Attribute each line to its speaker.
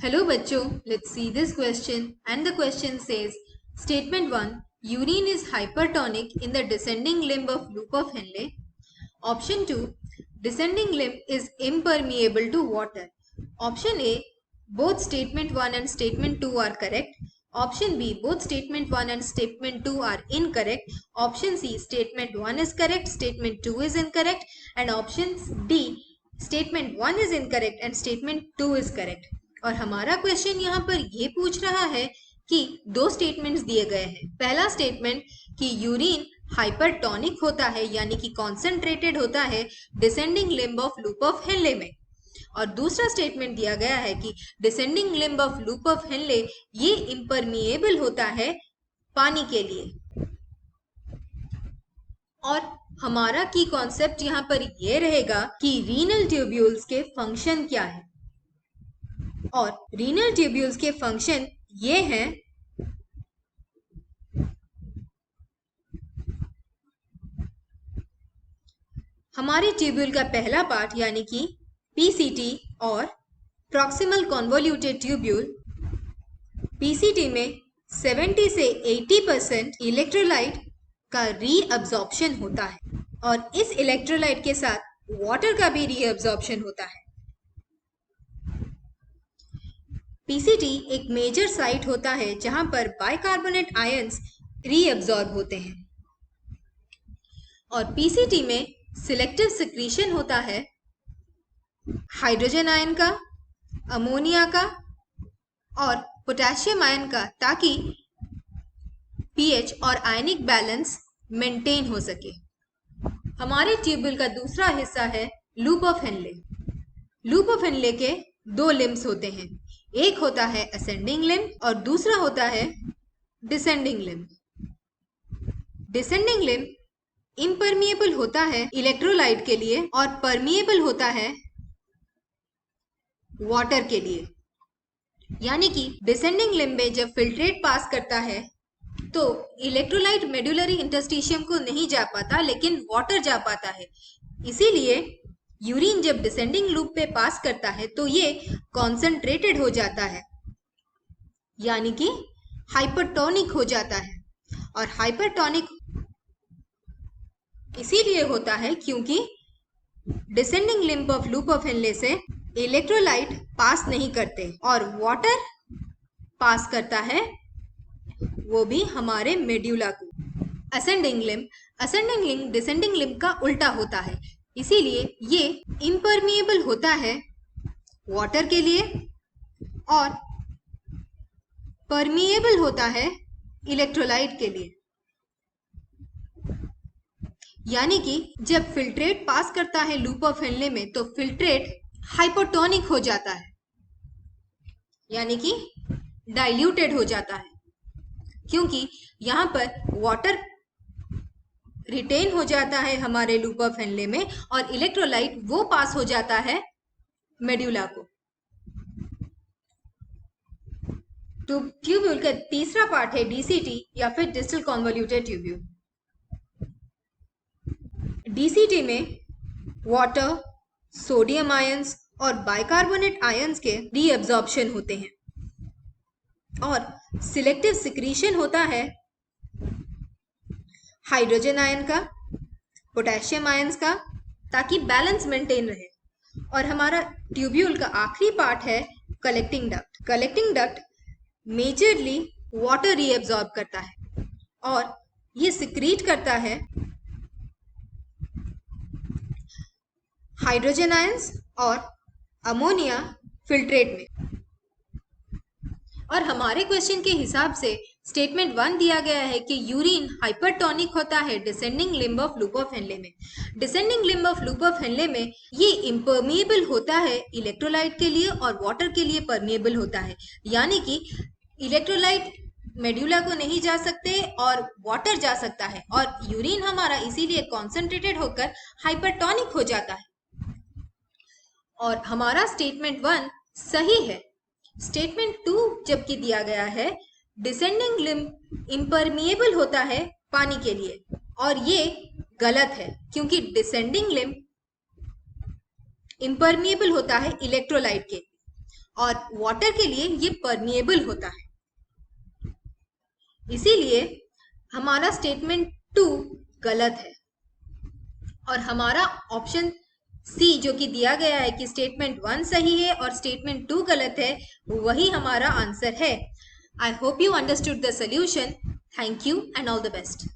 Speaker 1: Hello bachcho, let's see this question and the question says Statement 1 Urine is hypertonic in the descending limb of loop of Henle. Option 2 Descending limb is impermeable to water. Option A both statement 1 and statement 2 are correct. Option B both statement 1 and statement 2 are incorrect. Option C statement 1 is correct, statement 2 is incorrect, and option D statement 1 is incorrect and statement 2 is correct. और हमारा question यहाँ पर ये पूछ रहा है कि दो स्टेटमेंट्स दिए गए हैं। पहला स्टेटमेंट कि यूरिन हाइपरटोनिक होता है यानी कि कॉन्सेंट्रेटेड होता है descending limb of loop of Henle में, और दूसरा स्टेटमेंट दिया गया है कि descending limb of loop of Henley ये इम्परमिएबल होता है पानी के लिए। और हमारा की कॉन्सेप्ट यहाँ पर ये रहेगा कि रीनल ट्यूब्यूल्स के फंक्शन क्या है, और रीनल ट्यूब्यूल्स के फंक्शन ये हैं हमारे ट्यूब्यूल का पहला पार्ट यानी कि पीसीटी और प्रॉक्सिमल कॉन्वोल्यूटेड ट्यूब्यूल। पीसीटी में 70 से 80% इलेक्ट्रोलाइट का रीअब्जॉर्प्शन होता है, और इस इलेक्ट्रोलाइट के साथ वाटर का भी रीअब्जॉर्प्शन होता है। पीसीटी एक मेजर साइट होता है जहां पर बाइकार्बोनेट आयंस रीअब्जॉर्ब होते हैं, और पीसीटी में सिलेक्टिव सिक्रीशन होता है हाइड्रोजन आयन का, अमोनिया का और पोटेशियम आयन का, ताकि पीएच और आयनिक बैलेंस मेंटेन हो सके। हमारे ट्यूब्यूल का दूसरा हिस्सा है loop of Henley. Loop of Henley के दो लिम्स होते हैं, एक होता है असेंडिंग लिम्ब और दूसरा होता है descending limb. Descending limb impermeable होता है इलेक्ट्रोलाइट के लिए और परमिएबल होता है वाटर के लिए, यानी कि डिसेंडिंग लिम्ब में जब फिल्ट्रेट पास करता है तो इलेक्ट्रोलाइट मेडुलरी इंटरस्टिशियम को नहीं जा पाता लेकिन वाटर जा पाता है। इसीलिए यूरिन जब डिसेंडिंग लूप पे पास करता है तो ये कॉन्सेंट्रेटेड हो जाता है यानी कि हाइपरटोनिक हो जाता है, और हाइपरटोनिक इसीलिए होता है क्योंकि descending limb of loop of Henley से इलेक्ट्रोलाइट पास नहीं करते और वाटर पास करता है, वो भी हमारे मेड्यूला को। असेंडिंग लिम्ब डिसेंडिंग लिम्ब का उल्टा होता है, इसीलिए ये इम्परमिएबल होता है वाटर के लिए और परमिएबल होता है इलेक्ट्रोलाइट के लिए। यानी कि जब फिल्ट्रेट पास करता है लूप ऑफ हेनले में तो फिल्ट्रेट हाइपोटोनिक हो जाता है यानी कि डाइल्यूटेड हो जाता है, क्योंकि यहाँ पर वाटर रिटेन हो जाता है हमारे लूप ऑफ हेनले में और इलेक्ट्रोलाइट वो पास हो जाता है मेड्यूला को। तो ट्यूब्यूल का तीसरा पार्ट है डीसीटी या फिर डिस्टल कॉन्वोल्यूटेड ट्यूब्यूल। डीसीटी में वाटर, सोडियम आयंस और बाइकार्बोनेट आयंस के रीअब्जॉर्प्शन होते हैं, और सिलेक्टिव सिक्रीशन होता है हाइड्रोजन आयन का, पोटेशियम आयंस का, ताकि बैलेंस मेंटेन रहे। और हमारा ट्यूब्यूल का आखिरी पार्ट है collecting duct. Collecting duct majorly water reabsorb करता है और ये सिक्रीट करता है हाइड्रोजन आयंस और अमोनिया फिल्ट्रेट में। और हमारे क्वेश्चन के हिसाब से स्टेटमेंट 1 दिया गया है कि यूरिन हाइपरटोनिक होता है descending limb of loop of Henle में। Descending limb of loop of Henle में ये इम्परमिएबल होता है इलेक्ट्रोलाइट के लिए और वाटर के लिए परमिएबल होता है, यानी कि इलेक्ट्रोलाइट मेड्यूला को नहीं जा सकते और वाटर जा सकता है, और यूरिन हमारा इसीलिए कॉन्सेंट्रेटेड होकर हाइपरटोनिक हो जाता है। और हमारा स्टेटमेंट 1 सही है। स्टेटमेंट 2 जबकि दिया गया है डिसेंडिंग लिम्ब इम्परमिएबल होता है पानी के लिए, और ये गलत है क्योंकि डिसेंडिंग लिम्ब इम्परमिएबल होता है इलेक्ट्रोलाइट के, और वाटर के लिए ये परमिएबल होता है। इसीलिए हमारा स्टेटमेंट 2 गलत है और हमारा ऑप्शन सी जो कि दिया गया है कि स्टेटमेंट 1 सही है और स्टेटमेंट 2 गलत है, वही हमारा आंसर है। I hope you understood the solution. Thank you and all the best.